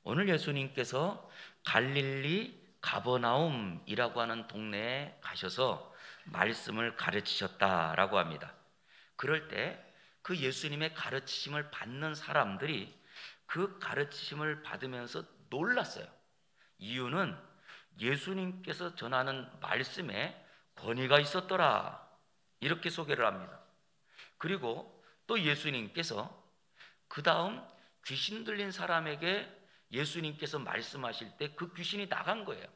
오늘 예수님께서 갈릴리 가버나움이라고 하는 동네에 가셔서 말씀을 가르치셨다라고 합니다. 그럴 때 그 예수님의 가르치심을 받는 사람들이 그 가르치심을 받으면서 놀랐어요. 이유는 예수님께서 전하는 말씀에 권위가 있었더라, 이렇게 소개를 합니다. 그리고 또 예수님께서 그 다음 귀신 들린 사람에게 예수님께서 말씀하실 때 그 귀신이 나간 거예요.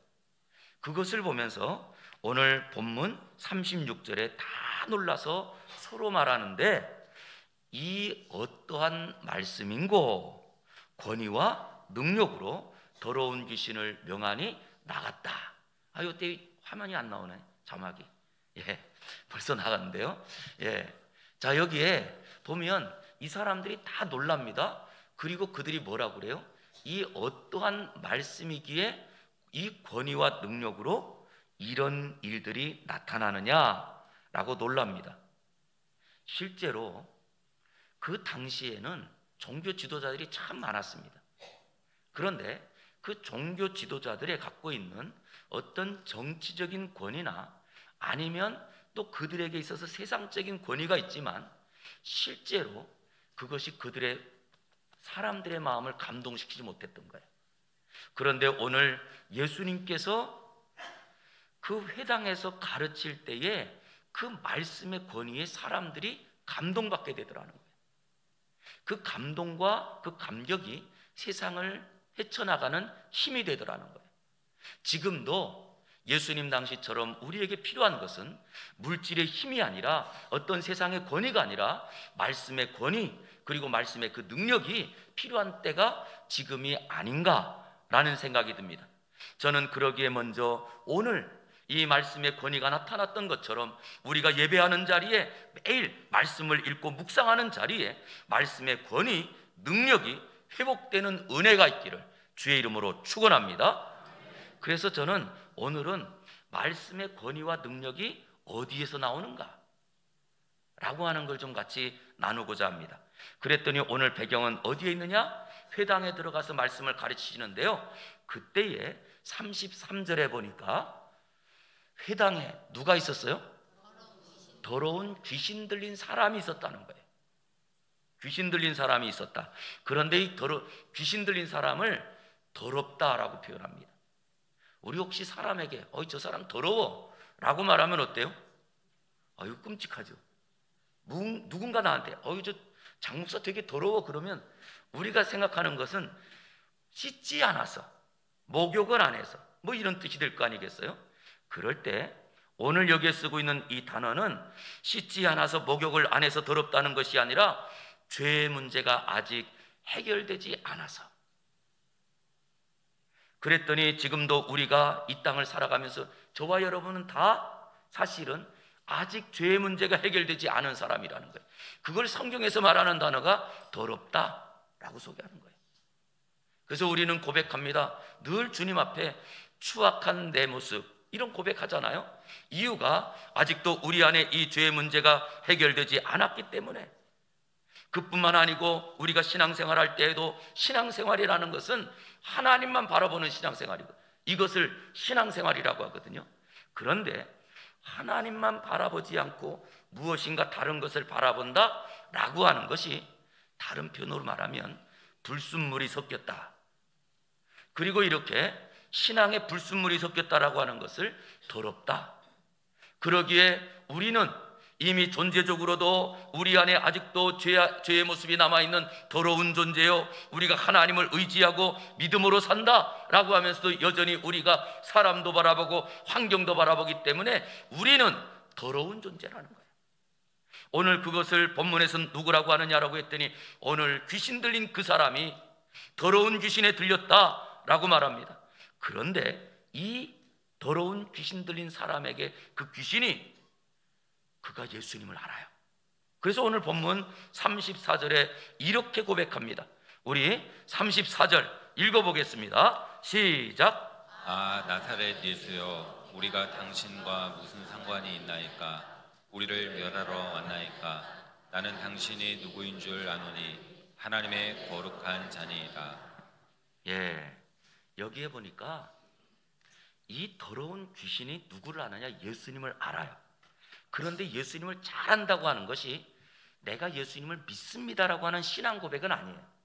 그것을 보면서 오늘 본문 36절에 다 놀라서 서로 말하는데, 이 어떠한 말씀인고 권위와 능력으로 더러운 귀신을 명하니 나갔다. 이때 화면이 안 나오네, 자막이. 벌써 나갔는데요. 자, 여기에 보면 이 사람들이 다 놀랍니다. 그리고 그들이 뭐라고 그래요? 이 어떠한 말씀이기에 이 권위와 능력으로 이런 일들이 나타나느냐라고 놀랍니다. 실제로 그 당시에는 종교 지도자들이 참 많았습니다. 그런데 그 종교 지도자들이 갖고 있는 어떤 정치적인 권위나 아니면 또 그들에게 있어서 세상적인 권위가 있지만 실제로 그것이 그들의 사람들의 마음을 감동시키지 못했던 거예요. 그런데 오늘 예수님께서 그 회당에서 가르칠 때에 그 말씀의 권위에 사람들이 감동받게 되더라는 거예요. 그 감동과 그 감격이 세상을 헤쳐나가는 힘이 되더라는 거예요. 지금도 예수님 당시처럼 우리에게 필요한 것은 물질의 힘이 아니라 어떤 세상의 권위가 아니라 말씀의 권위, 그리고 말씀의 그 능력이 필요한 때가 지금이 아닌가라는 생각이 듭니다. 저는 그러기에 먼저 오늘 이 말씀의 권위가 나타났던 것처럼 우리가 예배하는 자리에 매일 말씀을 읽고 묵상하는 자리에 말씀의 권위, 능력이 회복되는 은혜가 있기를 주의 이름으로 축원합니다. 그래서 저는 오늘은 말씀의 권위와 능력이 어디에서 나오는가 라고 하는 걸 좀 같이 나누고자 합니다. 그랬더니 오늘 배경은 어디에 있느냐? 회당에 들어가서 말씀을 가르치시는데요, 그때에 33절에 보니까 회당에 누가 있었어요? 더러운 귀신 들린 사람이 있었다는 거예요. 귀신 들린 사람이 있었다. 그런데 이 귀신 들린 사람을 더럽다라고 표현합니다. 우리 혹시 사람에게 저 사람 더러워 라고 말하면 어때요? 이거 끔찍하죠. 누군가 나한테 저 장목사 되게 더러워 그러면 우리가 생각하는 것은 씻지 않아서, 목욕을 안 해서 뭐 이런 뜻이 될 거 아니겠어요? 그럴 때 오늘 여기에 쓰고 있는 이 단어는 씻지 않아서 목욕을 안 해서 더럽다는 것이 아니라 죄의 문제가 아직 해결되지 않아서. 그랬더니 지금도 우리가 이 땅을 살아가면서 저와 여러분은 다 사실은 아직 죄의 문제가 해결되지 않은 사람이라는 거예요. 그걸 성경에서 말하는 단어가 더럽다라고 소개하는 거예요. 그래서 우리는 고백합니다. 늘 주님 앞에 추악한 내 모습, 이런 고백하잖아요. 이유가 아직도 우리 안에 이 죄의 문제가 해결되지 않았기 때문에. 그뿐만 아니고 우리가 신앙생활할 때에도 신앙생활이라는 것은 하나님만 바라보는 신앙생활이고, 이것을 신앙생활이라고 하거든요. 그런데 하나님만 바라보지 않고 무엇인가 다른 것을 바라본다 라고 하는 것이 다른 표현으로 말하면 불순물이 섞였다. 그리고 이렇게 신앙에 불순물이 섞였다라고 하는 것을 더럽다. 그러기에 우리는 이미 존재적으로도 우리 안에 아직도 죄의 모습이 남아있는 더러운 존재요, 우리가 하나님을 의지하고 믿음으로 산다라고 하면서도 여전히 우리가 사람도 바라보고 환경도 바라보기 때문에 우리는 더러운 존재라는 거예요. 오늘 그것을 본문에서 누구라고 하느냐라고 했더니 오늘 귀신 들린 그 사람이 더러운 귀신에 들렸다라고 말합니다. 그런데 이 더러운 귀신 들린 사람에게 그 귀신이 그가 예수님을 알아요. 그래서 오늘 본문 34절에 이렇게 고백합니다. 우리 34절 읽어보겠습니다. 시작. 나사렛 예수여, 우리가 당신과 무슨 상관이 있나이까? 우리를 멸하러 왔나이까? 나는 당신이 누구인 줄 아노니 하나님의 거룩한 자니이다. 예, 여기에 보니까 이 더러운 귀신이 누구를 아느냐? 예수님을 알아요. 그런데 예수님을 잘 안다고 하는 것이 내가 예수님을 믿습니다라고 하는 신앙 고백은 아니에요.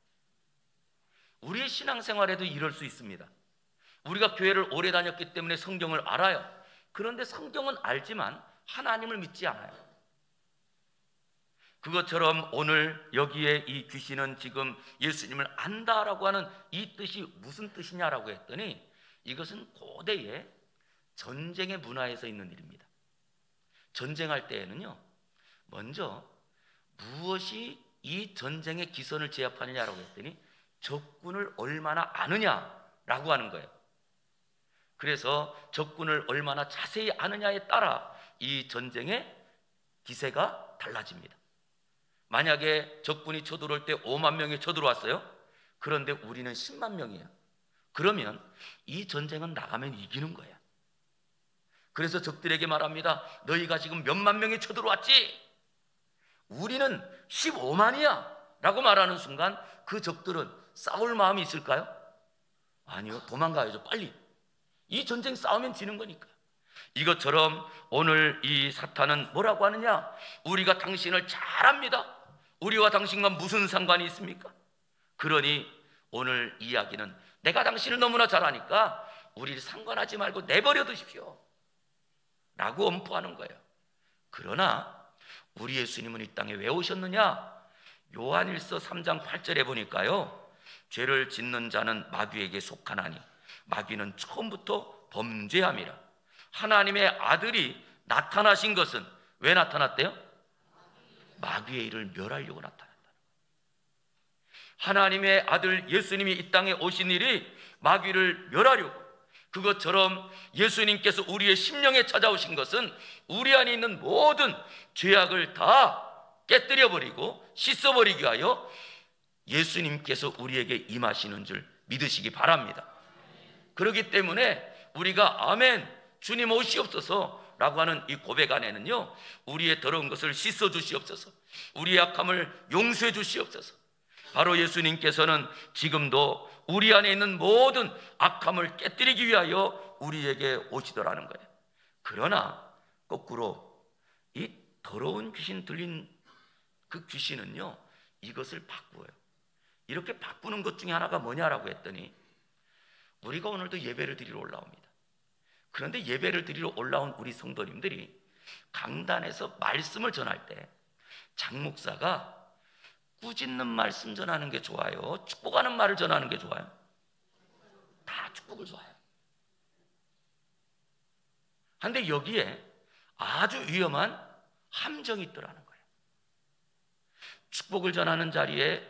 우리의 신앙생활에도 이럴 수 있습니다. 우리가 교회를 오래 다녔기 때문에 성경을 알아요. 그런데 성경은 알지만 하나님을 믿지 않아요. 그것처럼 오늘 여기에 이 귀신은 지금 예수님을 안다라고 하는 이 뜻이 무슨 뜻이냐라고 했더니 이것은 고대의 전쟁의 문화에서 있는 일입니다. 전쟁할 때에는요, 먼저 무엇이 이 전쟁의 기선을 제압하느냐라고 했더니 적군을 얼마나 아느냐라고 하는 거예요. 그래서 적군을 얼마나 자세히 아느냐에 따라 이 전쟁의 기세가 달라집니다. 만약에 적군이 쳐들어올 때 5만 명이 쳐들어왔어요. 그런데 우리는 10만 명이에요. 그러면 이 전쟁은 나가면 이기는 거예요. 그래서 적들에게 말합니다. 너희가 지금 몇만 명이 쳐들어왔지? 우리는 15만이야 라고 말하는 순간 그 적들은 싸울 마음이 있을까요? 아니요, 도망가야죠. 빨리. 이 전쟁 싸우면 지는 거니까. 이것처럼 오늘 이 사탄은 뭐라고 하느냐? 우리가 당신을 잘 압니다. 우리와 당신과 무슨 상관이 있습니까? 그러니 오늘 이야기는 내가 당신을 너무나 잘 아니까 우리를 상관하지 말고 내버려 두십시오 라고 엄포하는 거예요. 그러나 우리 예수님은 이 땅에 왜 오셨느냐? 요한일서 3장 8절에 보니까요, 죄를 짓는 자는 마귀에게 속하나니 마귀는 처음부터 범죄함이라. 하나님의 아들이 나타나신 것은 왜 나타났대요? 마귀의 일을 멸하려고 나타났다. 하나님의 아들 예수님이 이 땅에 오신 일이 마귀를 멸하려고. 그것처럼 예수님께서 우리의 심령에 찾아오신 것은 우리 안에 있는 모든 죄악을 다 깨뜨려버리고 씻어버리기 위하여 예수님께서 우리에게 임하시는 줄 믿으시기 바랍니다. 그렇기 때문에 우리가 아멘 주님 오시옵소서 라고 하는 이 고백 안에는요, 우리의 더러운 것을 씻어 주시옵소서, 우리의 악함을 용서해 주시옵소서. 바로 예수님께서는 지금도 우리 안에 있는 모든 악함을 깨뜨리기 위하여 우리에게 오시더라는 거예요. 그러나 거꾸로 이 더러운 귀신 들린 그 귀신은요, 이것을 바꾸어요. 이렇게 바꾸는 것 중에 하나가 뭐냐라고 했더니 우리가 오늘도 예배를 드리러 올라옵니다. 그런데 예배를 드리러 올라온 우리 성도님들이 강단에서 말씀을 전할 때 장목사가 꾸짖는 말씀 전하는 게 좋아요? 축복하는 말을 전하는 게 좋아요? 다 축복을 좋아해요. 그런데 여기에 아주 위험한 함정이 있더라는 거예요. 축복을 전하는 자리에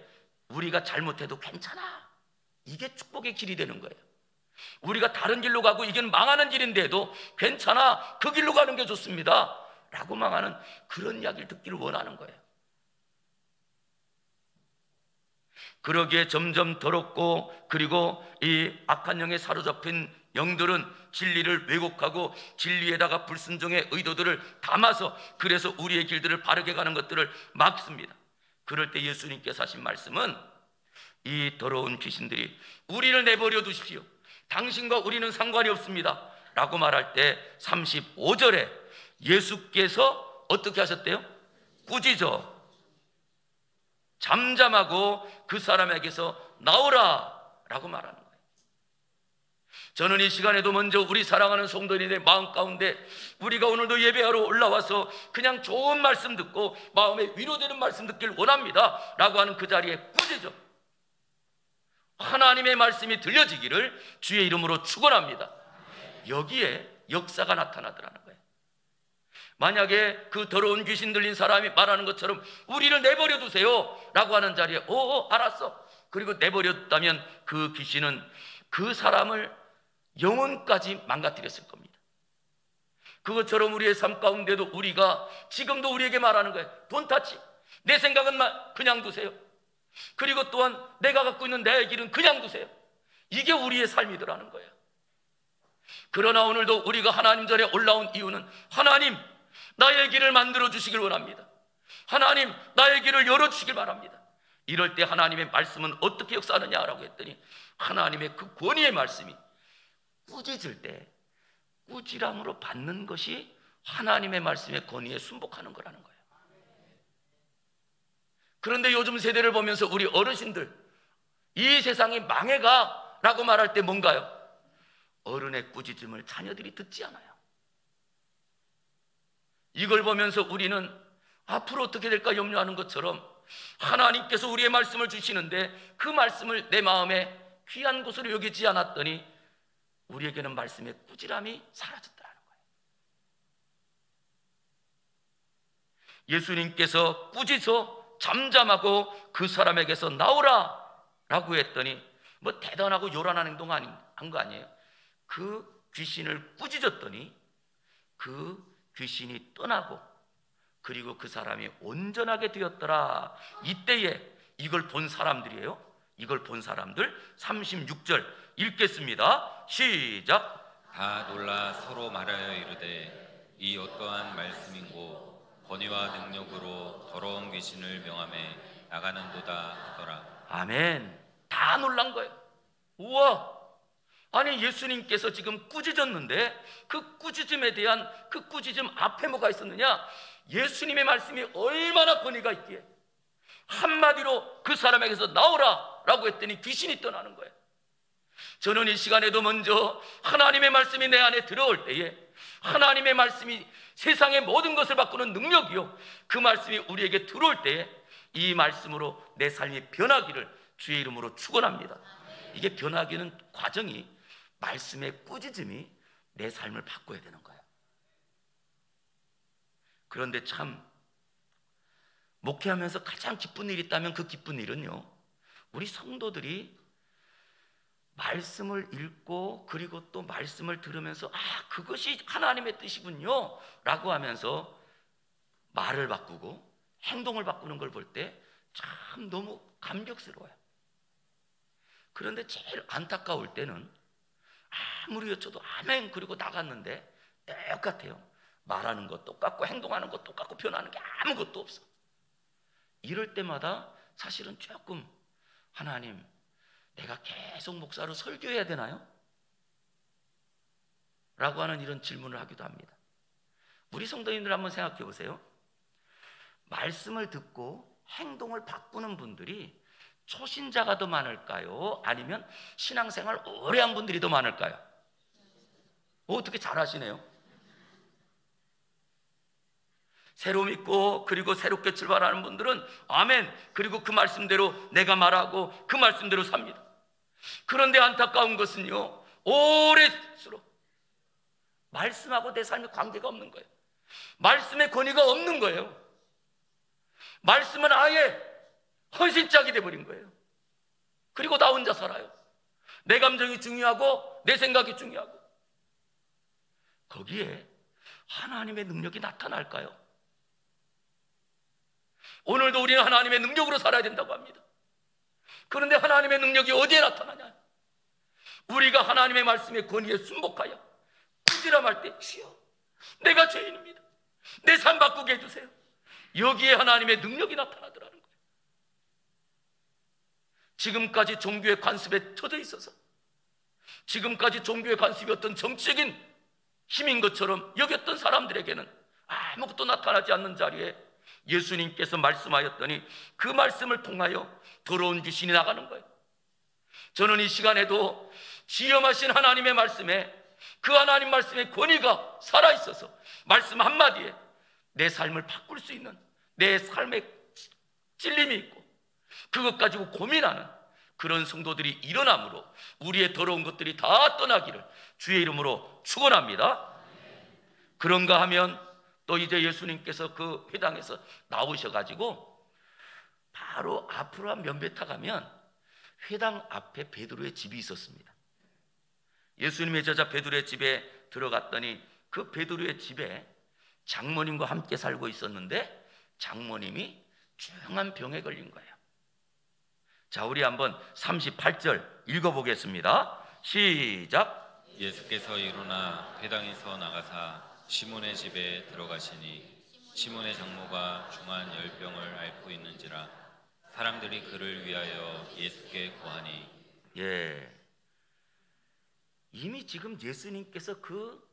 우리가 잘못해도 괜찮아, 이게 축복의 길이 되는 거예요. 우리가 다른 길로 가고 이건 망하는 길인데도 괜찮아, 그 길로 가는 게 좋습니다 라고 망하는 그런 이야기를 듣기를 원하는 거예요. 그러기에 점점 더럽고, 그리고 이 악한 영에 사로잡힌 영들은 진리를 왜곡하고 진리에다가 불순종의 의도들을 담아서 그래서 우리의 길들을 바르게 가는 것들을 막습니다. 그럴 때 예수님께서 하신 말씀은 이 더러운 귀신들이 우리를 내버려 두십시오, 당신과 우리는 상관이 없습니다 라고 말할 때 35절에 예수께서 어떻게 하셨대요? 꾸짖어 잠잠하고 그 사람에게서 나오라 라고 말하는 거예요. 저는 이 시간에도 먼저 우리 사랑하는 성도님의 마음 가운데 우리가 오늘도 예배하러 올라와서 그냥 좋은 말씀 듣고 마음에 위로되는 말씀 듣길 원합니다 라고 하는 그 자리에 꾸짖어 하나님의 말씀이 들려지기를 주의 이름으로 축원합니다. 여기에 역사가 나타나더라는 거예요. 만약에 그 더러운 귀신 들린 사람이 말하는 것처럼 우리를 내버려 두세요 라고 하는 자리에 알았어, 그리고 내버렸다면 그 귀신은 그 사람을 영혼까지 망가뜨렸을 겁니다. 그것처럼 우리의 삶 가운데도 우리가 지금도 우리에게 말하는 거예요. Don't touch, 내 생각은 그냥 두세요, 그리고 또한 내가 갖고 있는 내 길은 그냥 두세요. 이게 우리의 삶이더라는 거예요. 그러나 오늘도 우리가 하나님 전에 올라온 이유는 하나님 나의 길을 만들어 주시길 원합니다. 하나님 나의 길을 열어주시길 바랍니다. 이럴 때 하나님의 말씀은 어떻게 역사하느냐라고 했더니 하나님의 그 권위의 말씀이 꾸짖을 때 꾸지람으로 받는 것이 하나님의 말씀의 권위에 순복하는 거라는 거예요. 그런데 요즘 세대를 보면서 우리 어르신들, 이 세상이 망해가 라고 말할 때 뭔가요? 어른의 꾸짖음을 자녀들이 듣지 않아요. 이걸 보면서 우리는 앞으로 어떻게 될까 염려하는 것처럼 하나님께서 우리의 말씀을 주시는데 그 말씀을 내 마음에 귀한 것으로 여기지 않았더니 우리에게는 말씀의 꾸지람이 사라졌다는 거예요. 예수님께서 꾸짖어 잠잠하고 그 사람에게서 나오라 라고 했더니 뭐 대단하고 요란한 행동 한 거 아니에요. 그 귀신을 꾸짖었더니 그 귀신이 떠나고 그리고 그 사람이 온전하게 되었더라. 이때에 이걸 본 사람들이에요. 이걸 본 사람들 36절 읽겠습니다. 시작. 다 놀라 서로 말하여 이르되 이 어떠한 말씀인고 권위와 능력으로 더러운 귀신을 명함에 나가는도다 하더라. 아멘. 다 놀란 거예요. 우와, 아니 예수님께서 지금 꾸짖었는데 그 꾸짖음에 대한 그 꾸짖음 앞에 뭐가 있었느냐? 예수님의 말씀이 얼마나 권위가 있기에 한마디로 그 사람에게서 나오라 라고 했더니 귀신이 떠나는 거예요. 저는 이 시간에도 먼저 하나님의 말씀이 내 안에 들어올 때에 하나님의 말씀이 세상의 모든 것을 바꾸는 능력이요, 그 말씀이 우리에게 들어올 때에 이 말씀으로 내 삶이 변하기를 주의 이름으로 축원합니다. 이게 변하기는 과정이 말씀의 꾸짖음이 내 삶을 바꿔야 되는 거예요. 그런데 참 목회하면서 가장 기쁜 일이 있다면 그 기쁜 일은요, 우리 성도들이 말씀을 읽고 그리고 또 말씀을 들으면서 그것이 하나님의 뜻이군요 라고 하면서 말을 바꾸고 행동을 바꾸는 걸 볼 때 참 너무 감격스러워요. 그런데 제일 안타까울 때는 아무리 외쳐도 아멘 그리고 나갔는데 똑같아요. 말하는 것 똑같고 행동하는 것 똑같고 변하는 게 아무것도 없어. 이럴 때마다 사실은 조금 하나님, 내가 계속 목사로 설교해야 되나요? 라고 하는 이런 질문을 하기도 합니다. 우리 성도님들 한번 생각해 보세요. 말씀을 듣고 행동을 바꾸는 분들이 초신자가 더 많을까요? 아니면 신앙생활 오래 한 분들이 더 많을까요? 어떻게 잘하시네요. 새로 믿고 그리고 새롭게 출발하는 분들은 아멘 그리고 그 말씀대로 내가 말하고 그 말씀대로 삽니다. 그런데 안타까운 것은요, 오래수록 말씀하고 내 삶에 관계가 없는 거예요. 말씀의 권위가 없는 거예요. 말씀은 아예 헌신짝이 돼버린 거예요. 그리고 나 혼자 살아요. 내 감정이 중요하고 내 생각이 중요하고. 거기에 하나님의 능력이 나타날까요? 오늘도 우리는 하나님의 능력으로 살아야 된다고 합니다. 그런데 하나님의 능력이 어디에 나타나냐? 우리가 하나님의 말씀의 권위에 순복하여 꾸지람할 때 주여 내가 죄인입니다, 내 삶 바꾸게 해주세요, 여기에 하나님의 능력이 나타나더라는 거예요. 지금까지 종교의 관습에 처져 있어서 지금까지 종교의 관습이 어떤 정치적인 힘인 것처럼 여겼던 사람들에게는 아무것도 나타나지 않는 자리에 예수님께서 말씀하였더니 그 말씀을 통하여 더러운 귀신이 나가는 거예요. 저는 이 시간에도 지엄하신 하나님의 말씀에 그 하나님 말씀의 권위가 살아있어서 말씀 한마디에 내 삶을 바꿀 수 있는, 내 삶에 찔림이 있고 그것 가지고 고민하는 그런 성도들이 일어나므로 우리의 더러운 것들이 다 떠나기를 주의 이름으로 축원합니다. 그런가 하면 또 이제 예수님께서 그 회당에서 나오셔가지고 바로 앞으로 한 몇 메타 가면 회당 앞에 베드로의 집이 있었습니다. 예수님의 제자 베드로의 집에 들어갔더니 그 베드로의 집에 장모님과 함께 살고 있었는데 장모님이 중한 병에 걸린 거예요. 자, 우리 한번 38절 읽어보겠습니다. 시작. 예수께서 일어나 회당에서 나가사 시몬의 집에 들어가시니 시몬의 장모가 중한 열병을 앓고 있는지라 사람들이 그를 위하여 예수께 구하니. 예, 이미 지금 예수님께서 그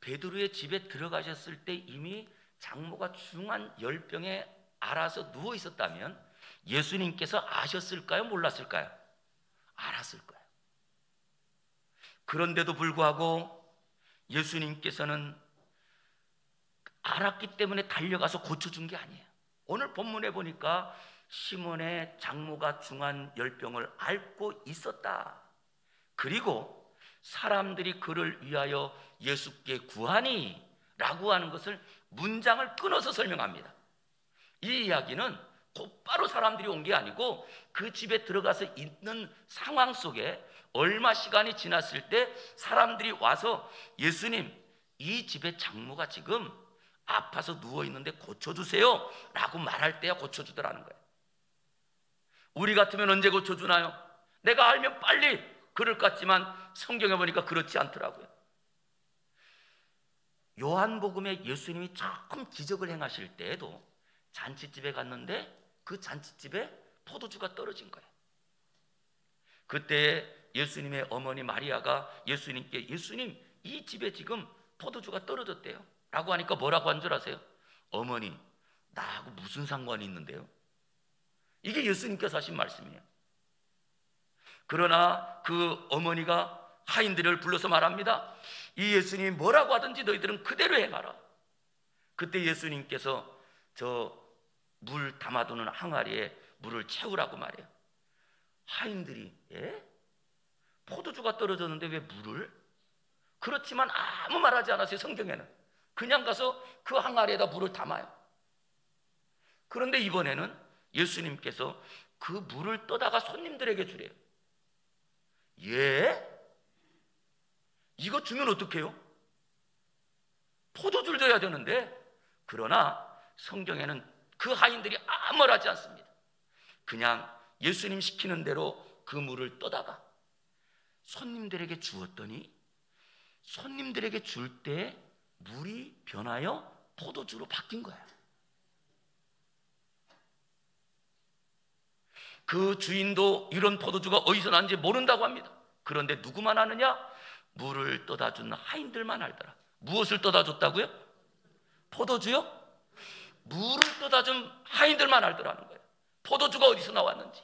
베드로의 집에 들어가셨을 때 이미 장모가 중한 열병에 앓아서 누워 있었다면 예수님께서 아셨을까요? 몰랐을까요? 알았을 거예요. 그런데도 불구하고 예수님께서는 알았기 때문에 달려가서 고쳐준 게 아니에요. 오늘 본문에 보니까 시몬의 장모가 중한 열병을 앓고 있었다. 그리고 사람들이 그를 위하여 예수께 구하니 라고 하는 것을 문장을 끊어서 설명합니다. 이 이야기는 곧바로 사람들이 온 게 아니고 그 집에 들어가서 있는 상황 속에 얼마 시간이 지났을 때 사람들이 와서 예수님, 이 집에 장모가 지금 아파서 누워있는데 고쳐주세요 라고 말할 때야 고쳐주더라는 거예요. 우리 같으면 언제 고쳐주나요? 내가 알면 빨리 그럴 것 같지만 성경에 보니까 그렇지 않더라고요. 요한복음에 예수님이 처음 기적을 행하실 때에도 잔치집에 갔는데 그 잔치집에 포도주가 떨어진 거예요. 그때 예수님의 어머니 마리아가 예수님께 예수님, 이 집에 지금 포도주가 떨어졌대요 라고 하니까 뭐라고 한 줄 아세요? 어머니, 나하고 무슨 상관이 있는데요? 이게 예수님께서 하신 말씀이에요. 그러나 그 어머니가 하인들을 불러서 말합니다. 이 예수님이 뭐라고 하든지 너희들은 그대로 행하라. 그때 예수님께서 저 물 담아두는 항아리에 물을 채우라고 말해요. 하인들이 포도주가 떨어졌는데 왜 물을? 그렇지만 아무 말하지 않았어요. 성경에는 그냥 가서 그 항아리에다 물을 담아요. 그런데 이번에는 예수님께서 그 물을 떠다가 손님들에게 주래요. 예? 이거 주면 어떡해요? 포도주를 줘야 되는데. 그러나 성경에는 그 하인들이 아무 말 하지 않습니다. 그냥 예수님 시키는 대로 그 물을 떠다가 손님들에게 주었더니 손님들에게 줄 때 물이 변하여 포도주로 바뀐 거예요. 그 주인도 이런 포도주가 어디서 났는지 모른다고 합니다. 그런데 누구만 아느냐? 물을 떠다 준 하인들만 알더라. 무엇을 떠다 줬다고요? 포도주요? 물을 떠다 준 하인들만 알더라는 거예요. 포도주가 어디서 나왔는지.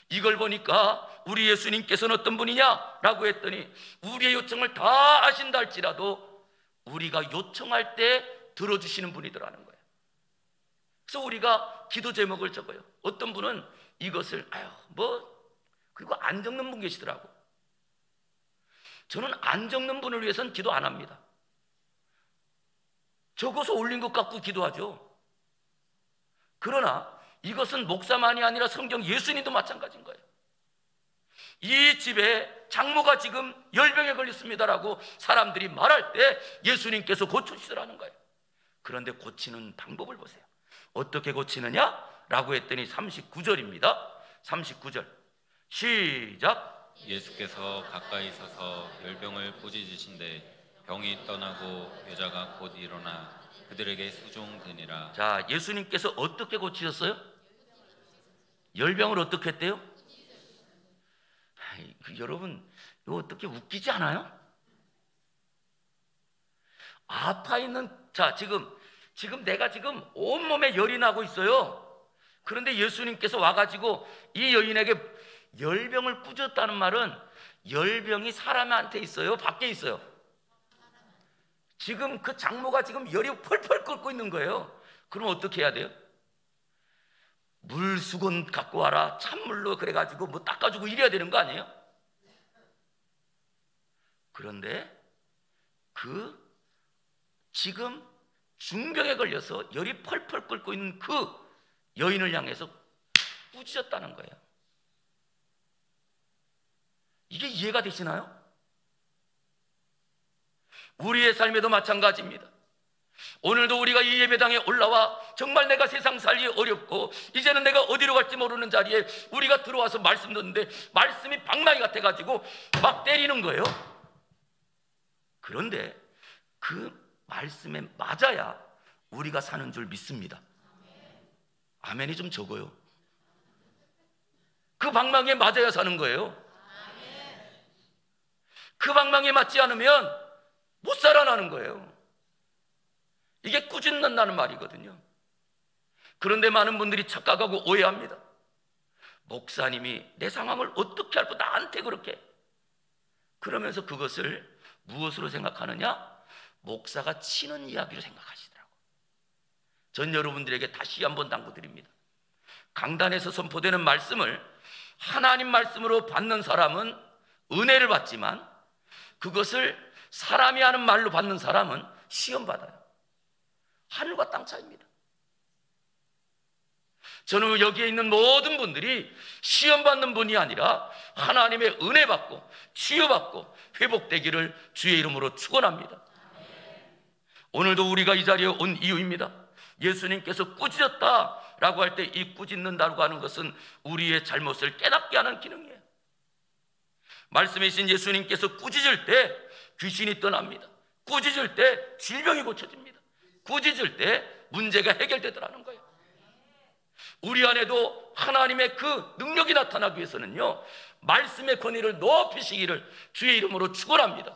이걸 보니까 우리 예수님께서는 어떤 분이냐라고 했더니 우리의 요청을 다 아신다 할지라도 우리가 요청할 때 들어주시는 분이더라는 거예요. 그래서 우리가 기도 제목을 적어요. 어떤 분은 이것을 그리고 안 적는 분 계시더라고. 저는 안 적는 분을 위해서는 기도 안 합니다. 적어서 올린 것 갖고 기도하죠. 그러나 이것은 목사만이 아니라 성경 예수님도 마찬가지인 거예요. 이 집에 장모가 지금 열병에 걸렸습니다라고 사람들이 말할 때 예수님께서 고쳐주시라는 거예요. 그런데 고치는 방법을 보세요. 어떻게 고치느냐라고 했더니 39절입니다. 39절 시작. 예수께서 가까이 서서 열병을 꾸짖으신데 병이 떠나고 여자가 곧 일어나 그들에게 수종드니라. 자, 예수님께서 어떻게 고치셨어요? 열병을 어떻게 했대요? 여러분, 이거 어떻게 웃기지 않아요? 아파 있는, 자, 지금 내가 지금 온몸에 열이 나고 있어요. 그런데 예수님께서 와가지고 이 여인에게 열병을 꾸짖었다는 말은 열병이 사람한테 있어요? 밖에 있어요? 지금 그 장모가 지금 열이 펄펄 끓고 있는 거예요. 그럼 어떻게 해야 돼요? 물수건 갖고 와라. 찬물로 그래가지고 뭐 닦아주고 이래야 되는 거 아니에요? 그런데 지금 중병에 걸려서 열이 펄펄 끓고 있는 그 여인을 향해서 꾸짖었다는 거예요. 이게 이해가 되시나요? 우리의 삶에도 마찬가지입니다. 오늘도 우리가 이 예배당에 올라와 정말 내가 세상 살기 어렵고 이제는 내가 어디로 갈지 모르는 자리에 우리가 들어와서 말씀 듣는데 말씀이 방망이 같아가지고 막 때리는 거예요. 그런데 그 말씀에 맞아야 우리가 사는 줄 믿습니다. 아멘이 좀 적어요. 그 방망이에 맞아야 사는 거예요. 그 방망이에 맞지 않으면 못 살아나는 거예요. 이게 꾸짖는다는 말이거든요. 그런데 많은 분들이 착각하고 오해합니다. 목사님이 내 상황을 어떻게 알고 나한테 그렇게, 그러면서 그것을 무엇으로 생각하느냐? 목사가 치는 이야기로 생각하시더라고요. 전 여러분들에게 다시 한번 당부드립니다. 강단에서 선포되는 말씀을 하나님 말씀으로 받는 사람은 은혜를 받지만, 그것을 사람이 하는 말로 받는 사람은 시험받아요. 하늘과 땅 차이입니다. 저는 여기에 있는 모든 분들이 시험받는 분이 아니라 하나님의 은혜 받고 치유받고 회복되기를 주의 이름으로 축원합니다. 오늘도 우리가 이 자리에 온 이유입니다. 예수님께서 꾸짖었다라고 할 때 이 꾸짖는다고 하는 것은 우리의 잘못을 깨닫게 하는 기능이에요. 말씀이신 예수님께서 꾸짖을 때 귀신이 떠납니다. 꾸짖을 때 질병이 고쳐집니다. 꾸짖을 때 문제가 해결되더라는 거예요. 우리 안에도 하나님의 그 능력이 나타나기 위해서는요, 말씀의 권위를 높이시기를 주의 이름으로 축원합니다.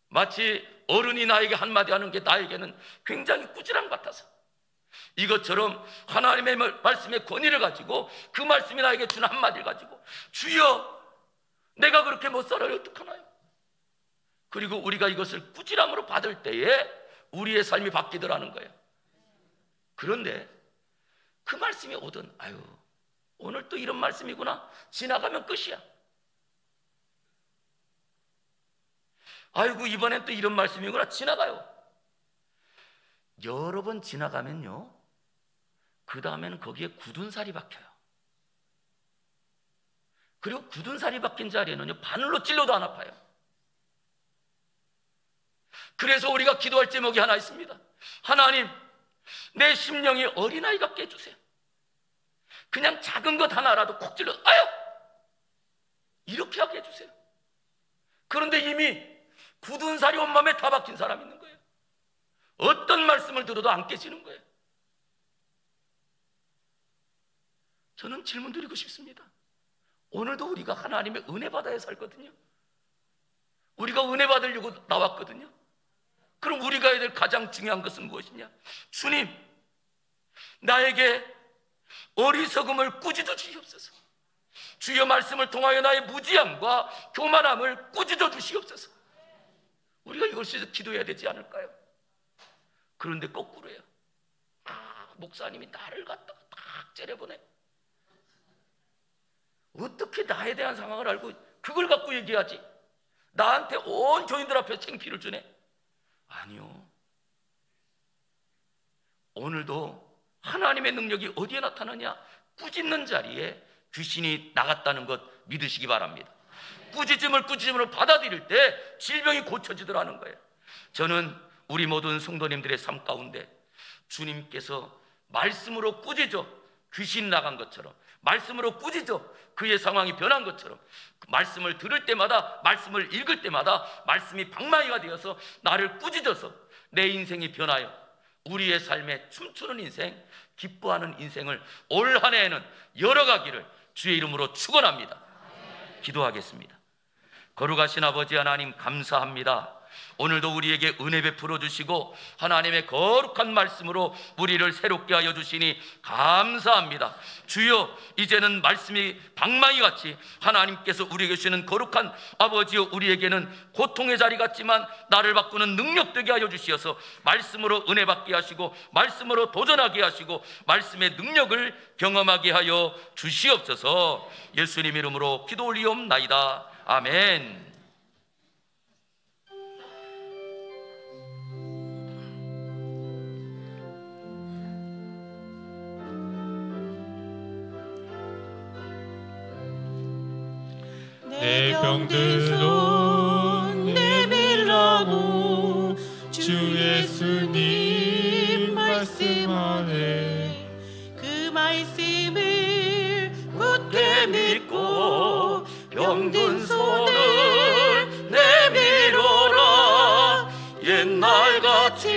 마치 어른이 나에게 한마디 하는 게 나에게는 굉장히 꾸지람 같아서, 이것처럼 하나님의 말씀의 권위를 가지고 그 말씀이 나에게 주는 한마디를 가지고 주여 내가 그렇게 못 살아요 어떡하나요? 그리고 우리가 이것을 꾸지람으로 받을 때에 우리의 삶이 바뀌더라는 거예요. 그런데 그 말씀이 오든 아유 오늘 또 이런 말씀이구나, 지나가면 끝이야. 아이고 이번엔 또 이런 말씀이구나, 지나가요. 여러 번 지나가면요, 그 다음에는 거기에 굳은 살이 박혀요. 그리고 굳은 살이 박힌 자리에는요, 바늘로 찔러도 안 아파요. 그래서 우리가 기도할 제목이 하나 있습니다. 하나님, 내 심령이 어린아이 같게 해주세요. 그냥 작은 것 하나라도 콕 찔러 아유 이렇게 하게 해주세요. 그런데 이미 굳은 살이 온몸에 다 박힌 사람이 있는 거예요. 어떤 말씀을 들어도 안 깨지는 거예요. 저는 질문 드리고 싶습니다. 오늘도 우리가 하나님의 은혜 받아야 살거든요. 우리가 은혜 받으려고 나왔거든요. 그럼 우리가 해야 될 가장 중요한 것은 무엇이냐? 주님, 나에게 어리석음을 꾸짖어 주시옵소서. 주여 말씀을 통하여 나의 무지함과 교만함을 꾸짖어 주시옵소서. 우리가 이걸 위해서 기도해야 되지 않을까요? 그런데 거꾸로예요. 목사님이 나를 갖다가 딱 째려보내. 어떻게 나에 대한 상황을 알고 그걸 갖고 얘기하지? 나한테 온 교인들 앞에 창피를 주네. 아니요. 오늘도 하나님의 능력이 어디에 나타나냐? 꾸짖는 자리에 귀신이 나갔다는 것 믿으시기 바랍니다. 꾸짖음을 받아들일 때 질병이 고쳐지더라는 거예요. 저는 우리 모든 성도님들의 삶 가운데 주님께서 말씀으로 꾸짖어 귀신 나간 것처럼, 말씀으로 꾸짖어 그의 상황이 변한 것처럼, 말씀을 들을 때마다, 말씀을 읽을 때마다 말씀이 방망이가 되어서 나를 꾸짖어서 내 인생이 변하여 우리의 삶에 춤추는 인생, 기뻐하는 인생을 올 한 해에는 열어가기를 주의 이름으로 축원합니다. 기도하겠습니다. 거룩하신 아버지 하나님, 감사합니다. 오늘도 우리에게 은혜 베풀어 주시고 하나님의 거룩한 말씀으로 우리를 새롭게 하여 주시니 감사합니다. 주여, 이제는 말씀이 방망이같이 하나님께서 우리에게 주시는 거룩한 아버지여, 우리에게는 고통의 자리 같지만 나를 바꾸는 능력 되게 하여 주시어서 말씀으로 은혜 받게 하시고 말씀으로 도전하게 하시고 말씀의 능력을 경험하게 하여 주시옵소서. 예수님 이름으로 기도 올리옵나이다. 아멘. 내 병든 손 내밀라고 주 예수님 말씀하네. 그 말씀을 굳게 믿고 병든 손을 내밀어라. 옛날같이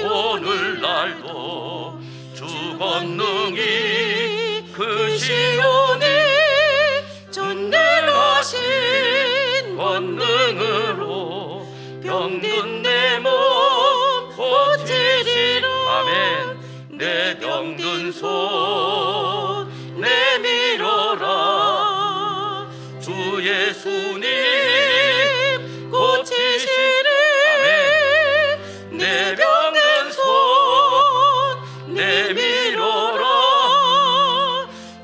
오늘날도 주 권능이 그 주시오니 전능하신 권능으로 병든 내 몸 고치리라. 아멘. 내 병든 손 내밀어라. 주 예수님 고치시리. 아멘. 내 병든 손 내밀어라.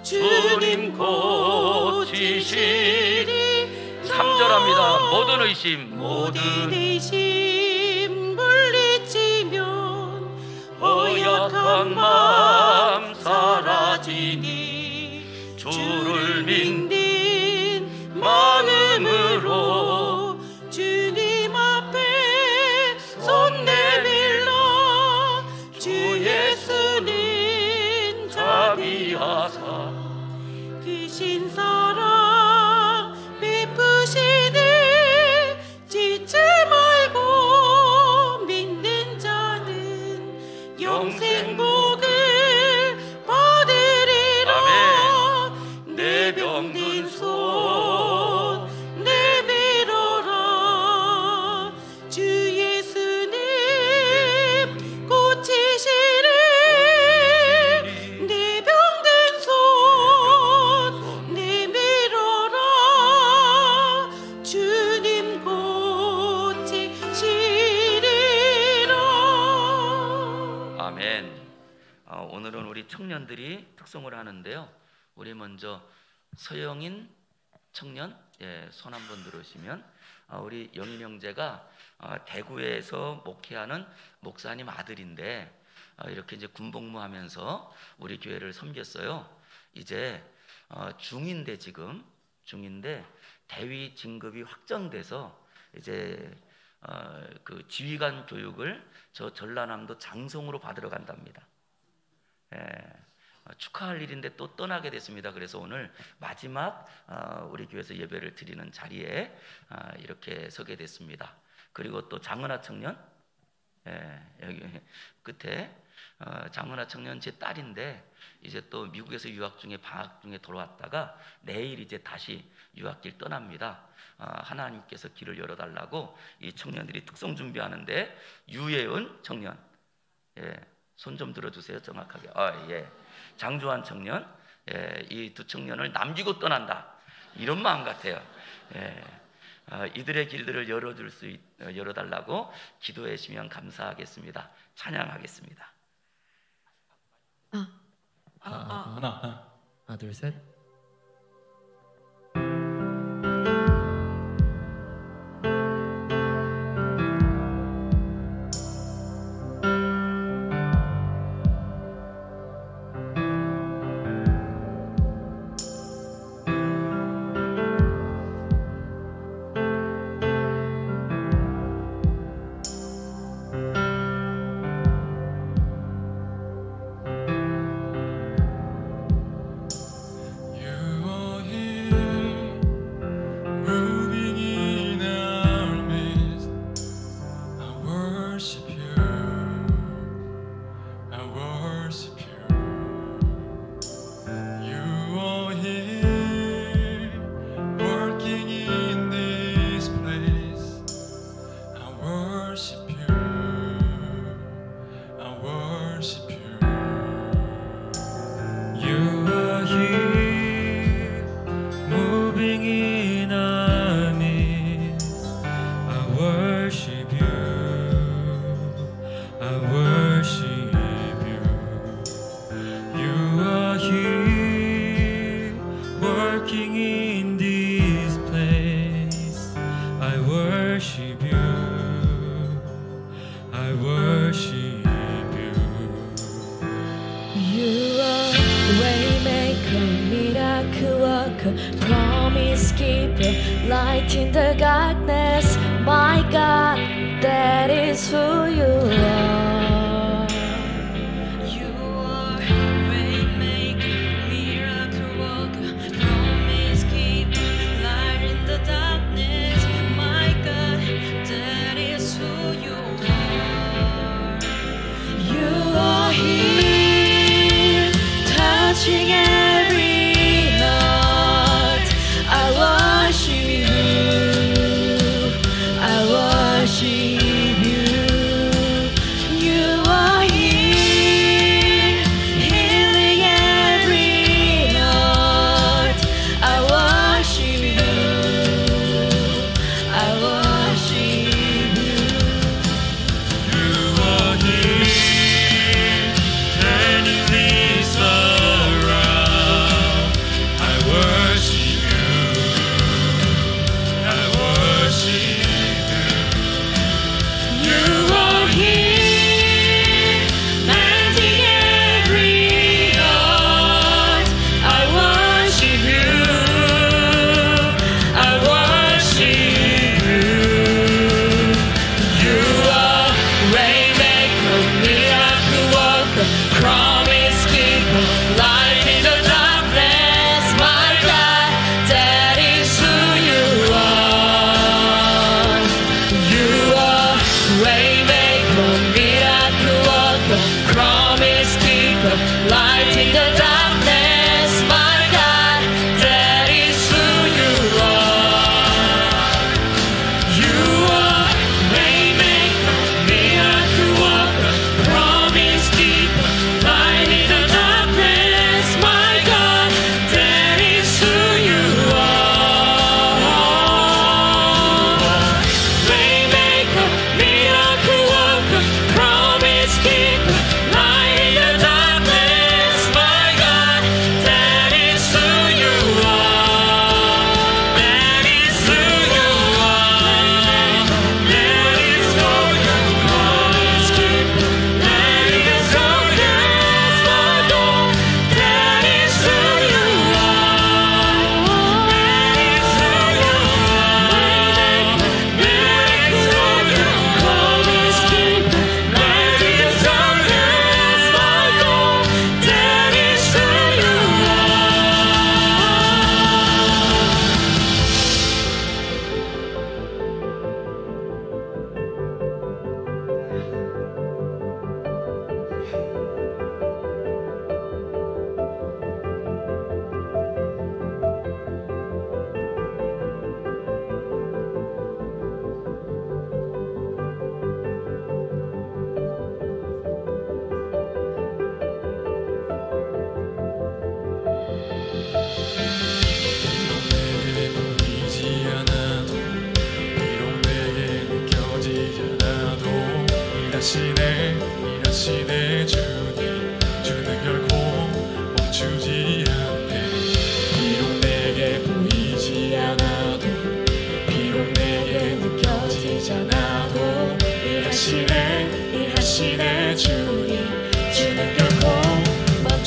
주님 고치시리. 3절합니다. 모든 의심 모든 의심 물리치면 허약한 마음 사라지니 주를 믿는 마음으로 주님 앞에 손 내밀라. 주 예수님 자비하사 크신 사랑 베푸시니 지체 말고 믿는 자는 영생 복을 받으리라. 내 병든 손 내밀어라. 주 예수님 고치시리. 내 병든 손 내밀어라. 주님 고치시리라. 아멘. 오늘은 우리 청년들이 특송을 하는데요. 우리 먼저 서영인 청년, 손 한번 들으시면 우리 영인 형제가 대구에서 목회하는 목사님 아들인데 이렇게 이제 군복무하면서 우리 교회를 섬겼어요. 이제 중인데 지금 중인데 대위 진급이 확정돼서 이제 그 지휘관 교육을 저 전라남도 장성으로 받으러 간답니다. 축하할 일인데 또 떠나게 됐습니다. 그래서 오늘 마지막 우리 교회에서 예배를 드리는 자리에 이렇게 서게 됐습니다. 그리고 또 장은하 청년, 여기 끝에 장은하 청년 제 딸인데 이제 또 미국에서 유학 중에 방학 중에 돌아왔다가 내일 이제 다시 유학길 떠납니다. 하나님께서 길을 열어달라고 이 청년들이 특송 준비하는데 유예은 청년, 손 좀 들어주세요. 정확하게. 장주환 청년, 이 두 청년을 남기고 떠난다. 이런 마음 같아요. 이들의 길들을 열어달라고 기도해 주시면 감사하겠습니다. 찬양하겠습니다. 하나, 둘, 셋. Promise keeper, light in the darkness. My God, that is who you are. You are waymaker, miracle worker, promise keeper, light in the darkness. My God, that is who you are. You are here, touching every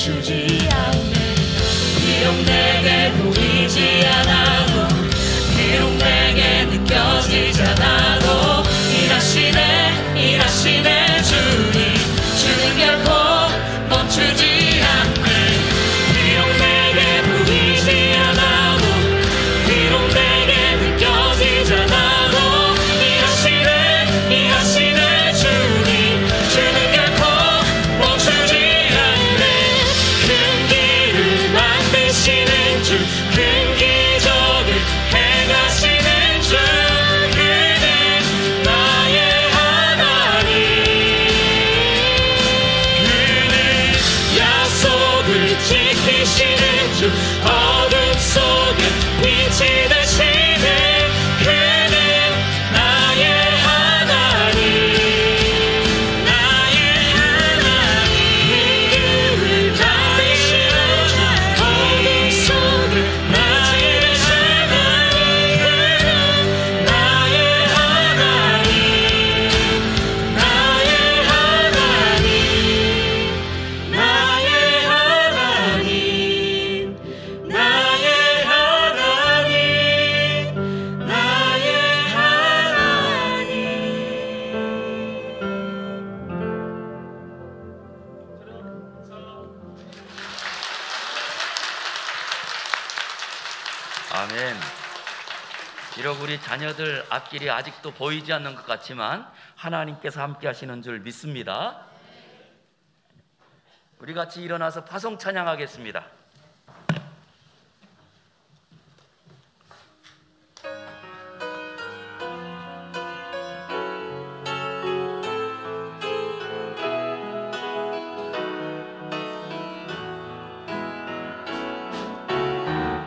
멈추지 않네. 비록 내게 보이지 않아도 비록 내게 느껴지지 않아도 일하시네 주는 결코 멈추지 않네. 비록 내게 보이지 않아도 비록 내게 느껴지지 않아도 일하시네 주는 결코 멈추지 않네. 큰 길을 만드시는 주, 큰 기적을 행하시는 주, 그는 나의 하나님. 그는 약속을 지키시는 주, 어둠 속에 빛이 되시네. 그는 나의 하나님. 그를 만드시는 주, 어둠 속에 빛이 되시네. 그는 나의 하나님. 나의 하나님. 나의 하나님. 나의 하나님. 나의 하나님. 아멘. 비록 우리 자녀들 앞길이 아직도 보이지 않는 것 같지만 하나님께서 함께 하시는 줄 믿습니다. 우리 같이 일어나서 파송 찬양하겠습니다.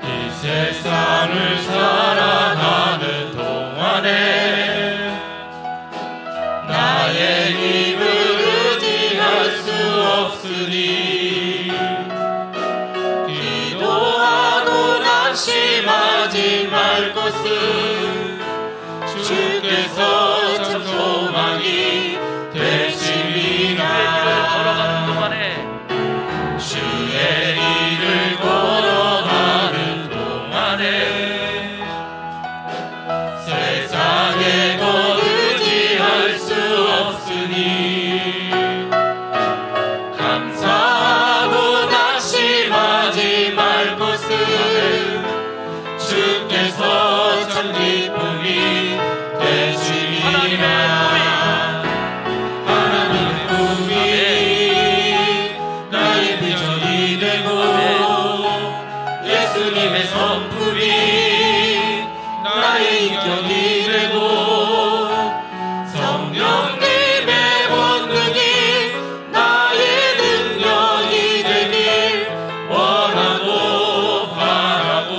이 세상을 살아가는 동안에 나의 힘을 의지할 수 없으니 기도하고 낙심하지 말 것은 주께서 참 소망이 되시리라. 걸어가는 동안에 주의 일을 걸어가는 동안에 세상에 더 의지할 수 없으니 감사하고 낙심하지 말 것은 주께서 참 기쁨이 되시리라. 하나님의 꿈이 나의 비전이 되고 예수님의 성품이 나의 인격이 되고 성령님의 권능이 나의 능력이 되길 원하고 바라고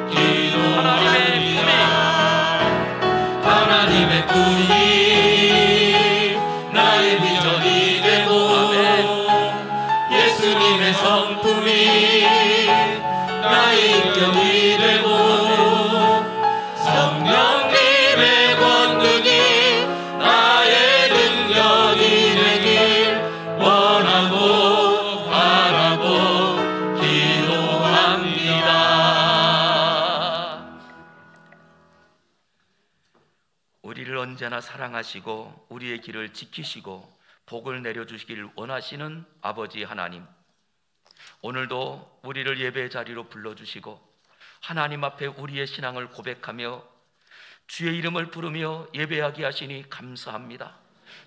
기도합니다. 하나님의 꿈이 나의 비전이 되고 예수님의 성품이 나의 인격이 되고 성령님의 권능이 나의 능력이 되길 원하고 바라고 기도합니다. 우리를 언제나 사랑하시고 우리의 길을 지키시고 복을 내려주시길 원하시는 아버지 하나님, 오늘도 우리를 예배 자리로 불러주시고 하나님 앞에 우리의 신앙을 고백하며 주의 이름을 부르며 예배하게 하시니 감사합니다.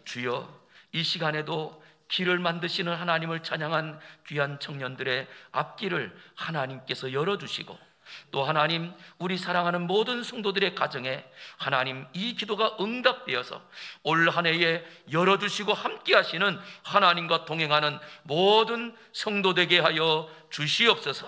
주여, 이 시간에도 길을 만드시는 하나님을 찬양한 귀한 청년들의 앞길을 하나님께서 열어주시고 또 하나님, 우리 사랑하는 모든 성도들의 가정에 하나님 이 기도가 응답되어서 올 한 해에 열어주시고 함께 하시는 하나님과 동행하는 모든 성도 되게 하여 주시옵소서.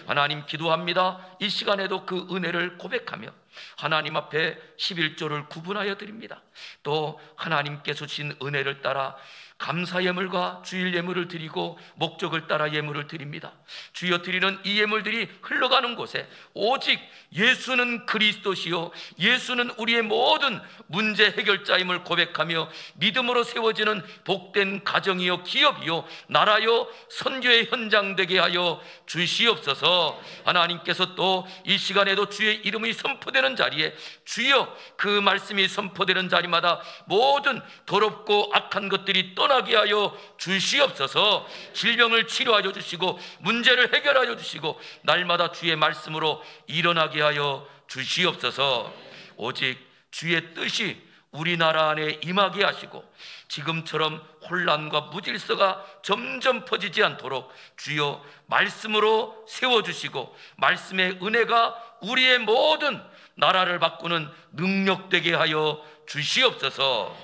하나님 기도합니다. 이 시간에도 그 은혜를 고백하며 하나님 앞에 11조를 구분하여 드립니다. 또 하나님께서 주신 은혜를 따라 감사 예물과 주일 예물을 드리고 목적을 따라 예물을 드립니다. 주여 드리는 이 예물들이 흘러가는 곳에 오직 예수는 그리스도시요 예수는 우리의 모든 문제 해결자임을 고백하며 믿음으로 세워지는 복된 가정이요 기업이요 나라요 선교의 현장 되게 하여 주시옵소서. 하나님께서 또 이 시간에도 주의 이름이 선포되는 자리에 주여 그 말씀이 선포되는 자리마다 모든 더럽고 악한 것들이 떠나게 하여 주시옵소서. 질병을 치료하여 주시고 문제를 해결하여 주시고 날마다 주의 말씀으로 일어나게 하여 주시옵소서. 오직 주의 뜻이 우리나라 안에 임하게 하시고 지금처럼 혼란과 무질서가 점점 퍼지지 않도록 주여 말씀으로 세워주시고 말씀의 은혜가 우리의 모든 나라를 바꾸는 능력 되게 하여 주시옵소서.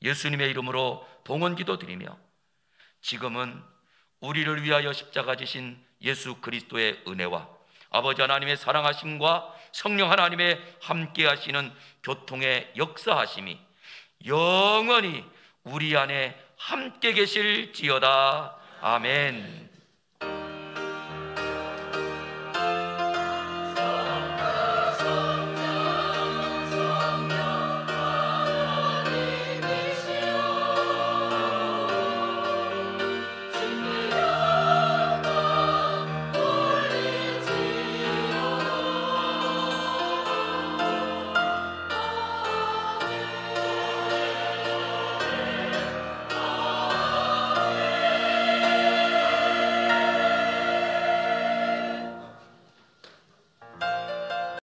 예수님의 이름으로 봉헌기도 드리며 지금은 우리를 위하여 십자가 지신 예수 그리스도의 은혜와 아버지 하나님의 사랑하심과 성령 하나님의 함께 하시는 교통의 역사하심이 영원히 우리 안에 함께 계실지어다. 아멘.